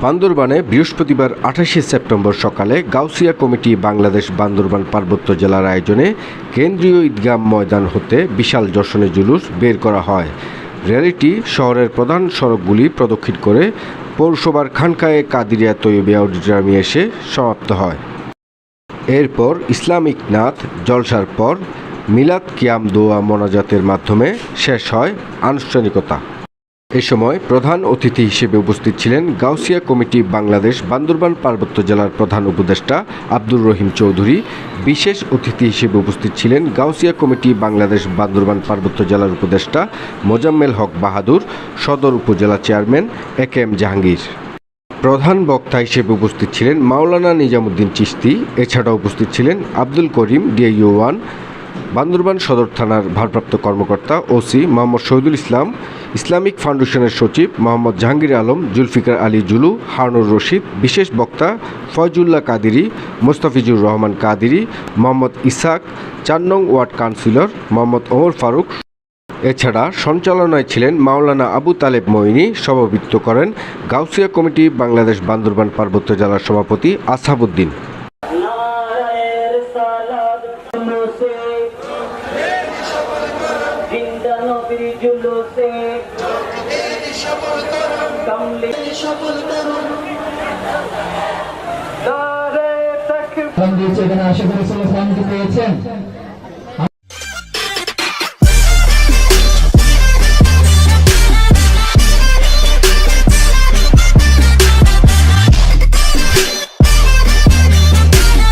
বান্দরবানে বৃহস্পতিবার ২৮শে সেপ্টেম্বর সকালে গাউসিয়া কমিটি বাংলাদেশ বান্দরবান পার্বত্য জেলার আয়োজনে কেন্দ্রীয় ঈদগাহ ময়দান হতে বিশাল যশনে জুলুস বের করা হয়। র্যালিটি শহরের প্রধান সড়কগুলি প্রদক্ষিণ করে পৌরসভার খানকায়ে কাদিরিয়া তৈয়বিয়া অডিটোরিয়ামে এসে সমাপ্ত হয়। এরপর ইসলামিক নাথ জলসার পর মিলাদ কিয়াম দোয়া মোনাজাতের মাধ্যমে শেষ হয় আনুষ্ঠানিকতা। এ সময় প্রধান অতিথি হিসেবে উপস্থিত ছিলেন গাউসিয়া কমিটি বাংলাদেশ বান্দরবান পার্বত্য জেলার প্রধান উপদেষ্টা আব্দুর রহিম চৌধুরী। বিশেষ অতিথি হিসেবে উপস্থিত ছিলেন গাউসিয়া কমিটি বাংলাদেশ বান্দরবান পার্বত্য জেলার উপদেষ্টা মোজাম্মেল হক বাহাদুর, সদর উপজেলা চেয়ারম্যান একেএম জাহাঙ্গীর। প্রধান বক্তা হিসেবে উপস্থিত ছিলেন মাওলানা নিজামুদ্দিন চিশতি। এছাড়াও উপস্থিত ছিলেন আব্দুল করিম, ডিআইও 1 বান্দরবান সদর থানার ভারপ্রাপ্ত কর্মকর্তা ওসি মোহাম্মদ শহীদুল ইসলাম, ইসলামিক ফাউন্ডেশনের সচিব মোহাম্মদ জাহাঙ্গীর আলম, জুলফিকার আলী জুলু, হারুনুর রশিদ, বিশেষ বক্তা ফয়জুল্লাহ কাদিরি, মোস্তাফিজুর রহমান কাদিরি, মোহাম্মদ ইসাক, ৪ নং ওয়ার্ড কাউন্সিলর মোহাম্মদ ওমর ফারুক। এছাড়া সঞ্চালনায় ছিলেন মাওলানা আবু তালেব মঈনী। সভাপতিত্ব করেন গাউসিয়া কমিটি বাংলাদেশ বান্দরবান পার্বত্য জেলার সভাপতি আসহাবউদ্দিন। আশা করি পেয়েছেন।